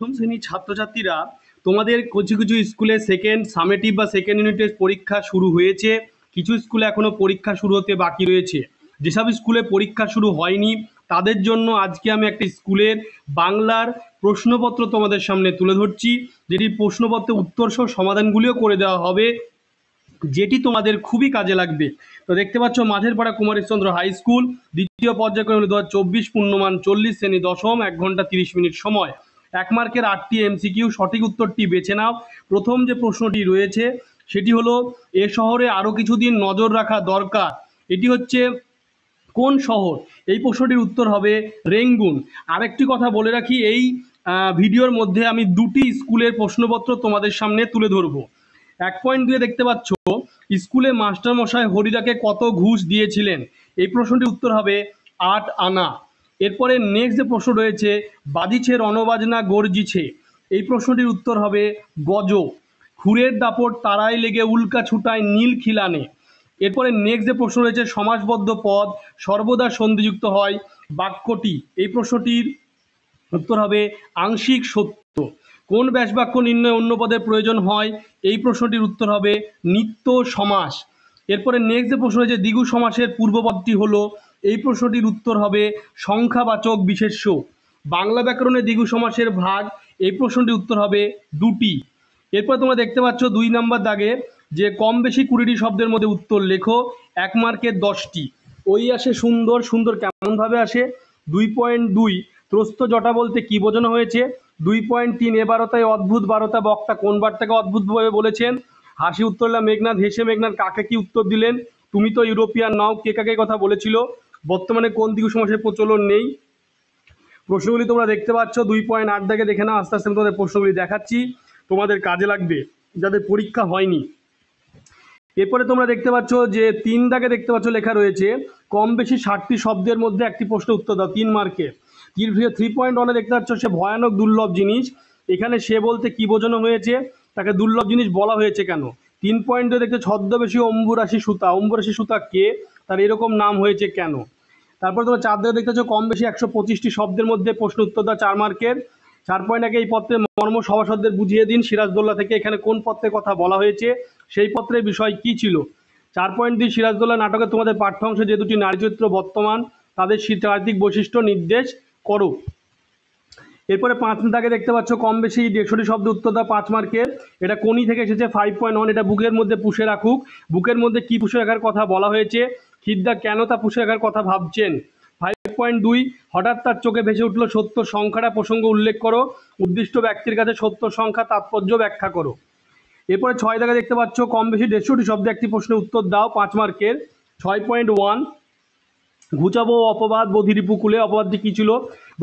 প্রথম শ্রেণীর ছাত্রছাত্রীরা তোমাদের কিছু কিছু স্কুলে সেকেন্ড সামেটিভ বা সেকেন্ড ইউনিটের পরীক্ষা শুরু হয়েছে, কিছু স্কুলে এখনো পরীক্ষা শুরু হতে বাকি রয়েছে। যেসব স্কুলে পরীক্ষা শুরু হয়নি তাদের জন্য আজকে আমি একটা স্কুলের বাংলার প্রশ্নপত্র তোমাদের সামনে তুলে ধরছি, যেটি প্রশ্নপত্রের উত্তর সহ সমাধানগুলিও করে দেওয়া হবে, যেটি তোমাদের খুবই কাজে লাগবে। তো দেখতে পাচ্ছ মাঝের পাড়া কুমারীচন্দ্র হাই স্কুল, দ্বিতীয় পর্যায়ক্রমে 2024, পূর্ণমান 40, শ্রেণী দশম, 1 ঘন্টা 30 মিনিট সময়। 1 মার্কের 8টি এমসিকিউ, সঠিক উত্তরটি বেছে নাও। প্রথম যে প্রশ্নটি রয়েছে সেটি হলো, এ শহরে আরও কিছুদিন নজর রাখা দরকার, এটি হচ্ছে কোন শহর? এই প্রশ্নটির উত্তর হবে রেঙ্গুন। আরেকটি কথা বলে রাখি, এই ভিডিওর মধ্যে আমি দুটি স্কুলের প্রশ্নপত্র তোমাদের সামনে তুলে ধরবো। 1.2 দেখতে পাচ্ছ, স্কুলে মাস্টারমশাই হরিদাকে কত ঘুষ দিয়েছিলেন? এই প্রশ্নটির উত্তর হবে 8 আনা। এরপরে নেক্সট যে প্রশ্ন রয়েছে, বাজিছে রণবাজনা গর্জিছে, এই প্রশ্নটির উত্তর হবে গজ। খুরের দাপট তারাই লেগে উল্কা ছুটায় নীল খিলানে। এরপরে নেক্সট যে প্রশ্ন রয়েছে, সমাসবদ্ধ পদ সর্বদা সন্ধিযুক্ত হয় বাক্যটি, এই প্রশ্নটির উত্তর হবে আংশিক সত্য। কোন ব্যাসবাক্য নির্ণয়ে অন্য পদের প্রয়োজন হয়? এই প্রশ্নটির উত্তর হবে নিত্য সমাস। এরপরে নেক্সট যে প্রশ্ন রয়েছে, দ্বিগু সমাসের পূর্বপদটি হলো, এই প্রশ্নটির উত্তর হবে সংখ্যাবাচক বিশেষ্য। বাংলা ব্যাকরণে দ্বিগু সমাসের ভাগ, এই প্রশ্নটির উত্তর হবে দুটি। এরপর তোমরা দেখতে পাচ্ছ 2 নম্বর দাগে যে কম বেশি 20টি শব্দের মধ্যে উত্তর লেখো, 1 মার্কের 10টি। ওই আসে সুন্দর, সুন্দর কেমনভাবে আসে? 2.2 ত্রস্ত জটা বলতে কি বোঝানো হয়েছে? 2.3 এবারতায় অদ্ভুত বারতা, বক্তা কোন বার্তাকে অদ্ভুতভাবে বলেছেন? হাসি উত্তরলা মেঘনাথ, হেসে মেঘনাথ কাকে কি উত্তর দিলেন? তুমি তো ইউরোপিয়ান নাও, কে কাকে কথা বলেছিল? বর্তমানে কোন দ্বিগু সমাসের প্রচলন নেই? প্রশ্নগুলি তোমরা দেখতে পাচ্ছ। 2.8 দাগে দেখে নাও, আস্তে আস্তে আমি তোমাদের প্রশ্নগুলি দেখাচ্ছি, তোমাদের কাজে লাগবে যাদের পরীক্ষা হয়নি। এরপরে তোমরা দেখতে পাচ্ছ যে 3 দাগে দেখতে পাচ্ছ লেখা রয়েছে, কম বেশি 60টি শব্দের মধ্যে একটি প্রশ্ন উত্তর দাও, 3 মার্কে। 3.1 দেখতে পাচ্ছ, সে ভয়ানক দুর্লভ জিনিস, এখানে সে বলতে কি বোঝানো হয়েছে? তাকে দুর্লভ জিনিস বলা হয়েছে কেন? 3.2 দেখতে ছদ্মবেশী অম্বুরাশি সুতা, অম্বুরাশি সুতা কে? তার এরকম নাম হয়েছে কেন? তারপর তোমরা 4 দাগে দেখতে পাচ্ছ, কম বেশি 125টি শব্দের মধ্যে প্রশ্ন উত্তর দাও, 4 মার্কের। 4.1 এই পত্রের মর্ম সভাসদদের বুঝিয়ে দিন, সিরাজদৌল্লা থেকে এখানে কোন পত্রের কথা বলা হয়েছে? সেই পত্রের বিষয় কি ছিল? 4.2 সিরাজদৌল্লা নাটকে তোমাদের পাঠ্য অংশে যে দুটি নারী চরিত্র বর্তমান, তাদের চারিত্রিক বৈশিষ্ট্য নির্দেশ করো। এরপরে 5 দাগে দেখতে পাচ্ছ, কম বেশি 150টি শব্দ উত্তর দাও, 5 মার্কের। এটা কোনি থেকে এসেছে 5.1, এটা বুকের মধ্যে পুষে রাখুক। বুকের মধ্যে কি পুষে রাখার কথা বলা হয়েছে? খিদ্দা কেন তা পুষে রাখার কথা ভাবছেন? 5.2 হঠাৎ তার চোখে ভেসে উঠল সত্য সংখ্যাটা প্রসঙ্গ উল্লেখ করো, উদ্দিষ্ট ব্যক্তির কাছে সত্য সংখ্যা তাৎপর্য ব্যাখ্যা করো। এরপরে 6 দাগে দেখতে পাচ্ছ, কম বেশি 150টি শব্দে একটি প্রশ্নের উত্তর দাও, 5 মার্কের। 6.1 ঘুচাবো অপবাদ বধিরিপুকুলে, অপবাদটি কি ছিল?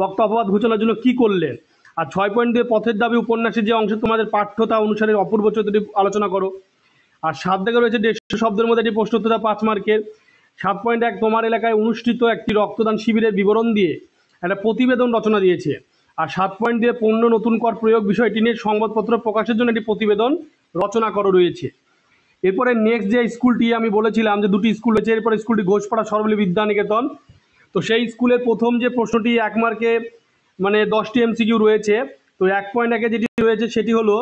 বক্তা অপবাদ ঘুচানোর জন্য কি করলেন? আর 6.2 পথের দাবি উপন্যাসের যে অংশে তোমাদের পাঠ্যতা অনুসারে অপূর্ব চরিত্রটি আলোচনা করো। আর 7 দাগে রয়েছে 150 শব্দের মধ্যে একটি প্রশ্ন উত্তর দাও, 5 মার্কের। 7.1 তোমার এলাকায় অনুষ্ঠিত একটি রক্তদান শিবিরের বিবরণ দিয়ে একটা প্রতিবেদন রচনা দিয়েছে। আর 7.2 পণ্য নতুন কর প্রয়োগ বিষয়টি নিয়ে সংবাদপত্র প্রকাশের জন্য একটি প্রতিবেদন রচনা করো রয়েছে। এরপরে নেক্সট যে স্কুলটি আমি বলেছিলাম যে দুটি স্কুল রয়েছে, এরপরে স্কুলটি ঘোষপাড়া সর্বপল্লী বিদ্যানিকেতন। তো সেই স্কুলের প্রথম যে প্রশ্নটি 1 মার্কে মানে 10টি এমসিকিউ রয়েছে। তো 1.1 যেটি রয়েছে সেটি হলো,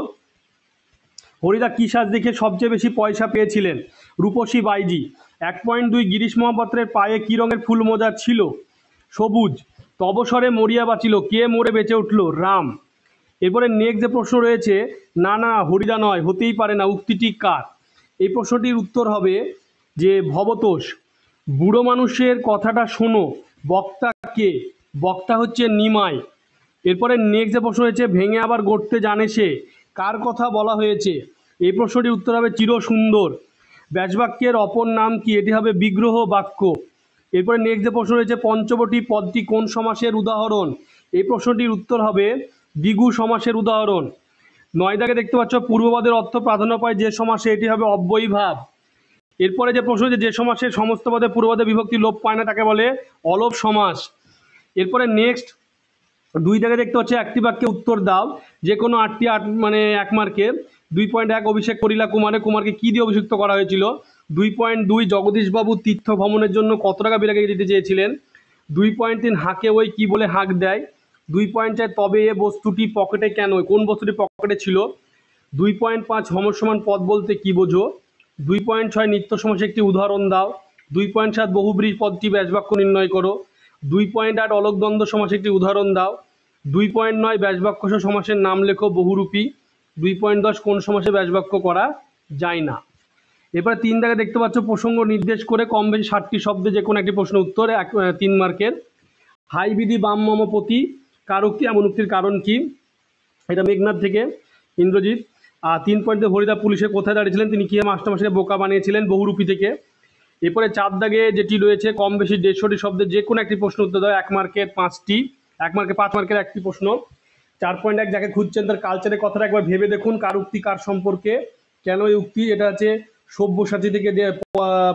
হরিদা কী সাজ দেখে সবচেয়ে বেশি পয়সা পেয়েছিলেন? রূপসী বাইজি। 1.2 গিরিশ মহাপাত্রের পায়ে কী রঙের ফুল মোজা ছিল? সবুজ। তবসরে মরিয়া বাঁচিল, কে মরে বেঁচে উঠল? রাম। এরপরে নেক্সট যে প্রশ্ন রয়েছে, না না হরিদা নয়, হতেই পারে না, উক্তিটি কার? এই প্রশ্নটির উত্তর হবে যে ভবতোষ। বুড়ো মানুষের কথাটা শোনো, বক্তা কে? বক্তা হচ্ছে নিমাই। এরপরে নেক্সট যে প্রশ্ন হয়েছে, ভেঙে আবার গড়তে জানে সে, কার কথা বলা হয়েছে? এই প্রশ্নটির উত্তর হবে চিরসুন্দর। ব্যাসবাক্যের অপর নাম কি? এটি হবে বিগ্রহ বাক্য। এরপরে নেক্সট যে প্রশ্ন রয়েছে, পঞ্চবটি পদটি কোন সমাসের উদাহরণ? এই প্রশ্নটির উত্তর হবে দ্বিগু সমাসের উদাহরণ। 9 দাগে দেখতে পাচ্ছ, পূর্বপদের অর্থ প্রাধান্য পায় যে সমাসে, এটি হবে অব্যয়ীভাব। এরপরে যে প্রশ্ন হচ্ছে, যে সমাসের সমস্ত পদে পূর্বপদে বিভক্তি লোপ পায় না তাকে বলে অলোপ সমাস। এরপরে নেক্সট 2 দাগে দেখতে হচ্ছে, একটি বাক্যে উত্তর দাও, যে কোনো 8টি মানে 1 মার্কের। 2.1 অভিষেক করিলা কুমারে, কুমারকে কি দিয়ে অভিষিক্ত করা হয়েছিল? 2.2 জগদীশবাবু তীর্থ ভ্রমণের জন্য কত টাকা বিরাগে দিতে চেয়েছিলেন? 2.3 হাঁকে ওই কি বলে হাঁক দেয়? 2.4 তবে এ বস্তুটি পকেটে কেন, কোন বস্তুটি পকেটে ছিল। 2.5 সমসমান পদ বলতে কি বোঝো। 2.6 নিত্য সমাসের একটি উদাহরণ দাও। 2.7 বহুব্রীহি পদটি ব্যাসবাক্য নির্ণয় করো। 2.8 অলক দ্বন্দ্ব সমাসের একটি উদাহরণ দাও। 2.9 ব্যাসবাক্য সহ সমাসের নাম লেখো বহুরূপী। 2.10 কোন সমাসে ব্যাসবাক্য করা যায় না। এরপরে 3 দাগে দেখতে পাচ্ছ প্রসঙ্গ নির্দেশ করে কম বেশি 60টি শব্দে যে কোনো একটি প্রশ্ন উত্তর 3 মার্কের। হাই বিধি বাম মম পতি কার উক্তি, এমন উক্তির কারণ কি। এটা মেঘনাথ থেকে ইন্দ্রজিৎ। আর 3 পয়েন্টে হরিদা পুলিশে কোথায় দাঁড়িয়েছিলেন, তিনি কি মাস্টারমশাইকে বোকা বানিয়েছিলেন, বহুরূপী থেকে। এরপরে 4 দাগে যেটি রয়েছে কম বেশি 150টি শব্দে যে কোনো একটি প্রশ্ন উত্তর দাও, 1 মার্কের 5টি, 1 মার্কে 5 মার্কের একটি প্রশ্ন। 4.1 যাকে খুঁজছেন তার কালচারের কথাটা একবার ভেবে দেখুন, কার উক্তি কার সম্পর্কে, কেন এই উক্তি। এটা হচ্ছে সব্যসাচী থেকে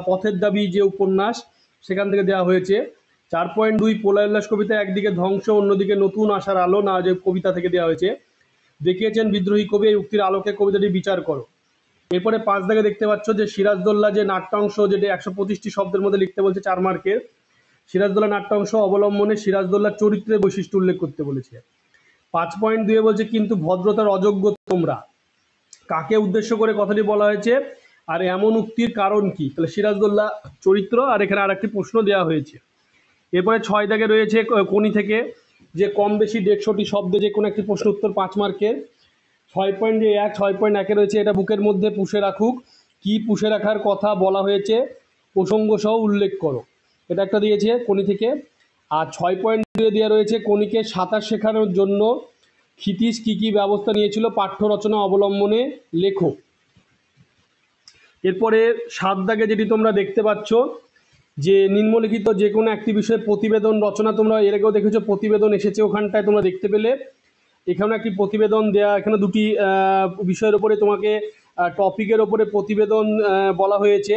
পথের দাবি যে উপন্যাস সেখান থেকে দেওয়া হয়েছে। 4.2 প্রলয় উল্লাস কবিতা একদিকে ধ্বংস অন্যদিকে নতুন আশার আলো না যে কবিতা থেকে দেওয়া হয়েছে। দেখিয়েছেন বিদ্রোহী কবি, এই উক্তির আলোকে কবিতাটি বিচার করো। এরপরে 5 দাগে দেখতে পাচ্ছ যে সিরাজদৌল্লা যে নাট্যাংশ যেটা 125টি শব্দের মধ্যে লিখতে বলছে 4 মার্কের। সিরাজদৌল্লা নাট্যাংশ অবলম্বনে সিরাজদৌল্লার চরিত্রের বৈশিষ্ট্য উল্লেখ করতে বলেছে। 5.2 বলছে কিন্তু ভদ্রতার অযোগ্য তোমরা, কাকে উদ্দেশ্য করে কথাটি বলা হয়েছে আর এমন উক্তির কারণ কি। তাহলে সিরাজদৌল্লা চরিত্র, আর এখানে আর একটি প্রশ্ন দেওয়া হয়েছে। এরপরে 6 দাগে রয়েছে কোনি থেকে যে কম বেশি 150টি শব্দে যে কোনো একটি প্রশ্ন উত্তর 5 মার্কের। 6.1 রয়েছে এটা বুকের মধ্যে পুষে রাখুক, কি পুষে রাখার কথা বলা হয়েছে প্রসঙ্গ সহ উল্লেখ করো, এটা একটা দিয়েছে কোনি থেকে। আর 6.2 দেওয়া রয়েছে কোনিকে সাঁতার শেখানোর জন্য ক্ষিতীশ কী কী ব্যবস্থা নিয়েছিল পাঠ্য রচনা অবলম্বনে লেখো। এরপরে 7 দাগে যেটি তোমরা দেখতে পাচ্ছ যে নিম্নলিখিত যে কোনো একটি বিষয়ে প্রতিবেদন রচনা, তোমরা এর আগেও দেখেছো প্রতিবেদন এসেছে ওখানটায় তোমরা দেখতে পেলে। এখানে একটি প্রতিবেদন দেয়া, এখানে দুটি বিষয়ের ওপরে তোমাকে টপিকের ওপরে প্রতিবেদন বলা হয়েছে।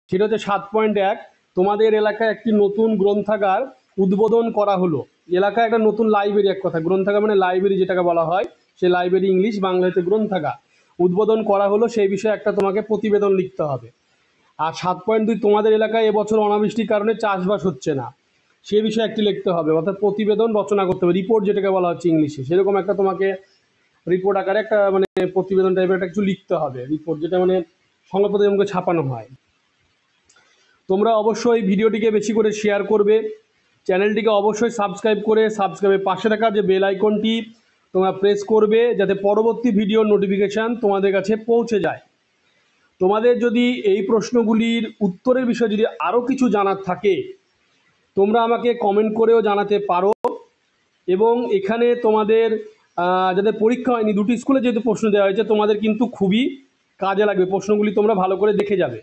সেটা হচ্ছে 7.1 তোমাদের এলাকায় একটি নতুন গ্রন্থাগার উদ্বোধন করা হলো। এলাকায় একটা নতুন লাইব্রেরি, এক কথা গ্রন্থাগার মানে লাইব্রেরি যেটাকে বলা হয়, সেই লাইব্রেরি ইংলিশ, বাংলাতে গ্রন্থাগার উদ্বোধন করা হলো, সেই বিষয়ে একটা তোমাকে প্রতিবেদন লিখতে হবে। আর 7.2 তোমাদের এলাকায় এবছর অনাবৃষ্টির কারণে চাষবাস হচ্ছে না, সে বিষয়ে একটি লিখতে হবে, অর্থাৎ প্রতিবেদন রচনা করতে হবে, রিপোর্ট যেটাকে বলা হচ্ছে ইংলিশে, সেরকম একটা তোমাকে রিপোর্ট আকারে একটা মানে প্রতিবেদন টাইপের একটা কিছু লিখতে হবে, রিপোর্ট যেটা মানে সংবাদপত্রে যেমন ছাপানো হয়। তোমরা অবশ্যই ভিডিওটিকে বেশি করে শেয়ার করবে, চ্যানেলটিকে অবশ্যই সাবস্ক্রাইব করে সাবস্ক্রাইবের পাশে থাকা যে বেল আইকনটি তোমরা প্রেস করবে যাতে পরবর্তী ভিডিওর নোটিফিকেশান তোমাদের কাছে পৌঁছে যায়। তোমাদের যদি এই প্রশ্নগুলির উত্তরের বিষয়ে যদি আরও কিছু জানার থাকে তোমরা আমাকে কমেন্ট করেও জানাতে পারো। এবং এখানে তোমাদের যাদের পরীক্ষা হয়নি, দুটি স্কুলে যেহেতু প্রশ্ন দেওয়া হয়েছে তোমাদের কিন্তু খুবই কাজে লাগবে, প্রশ্নগুলি তোমরা ভালো করে দেখে যাবে।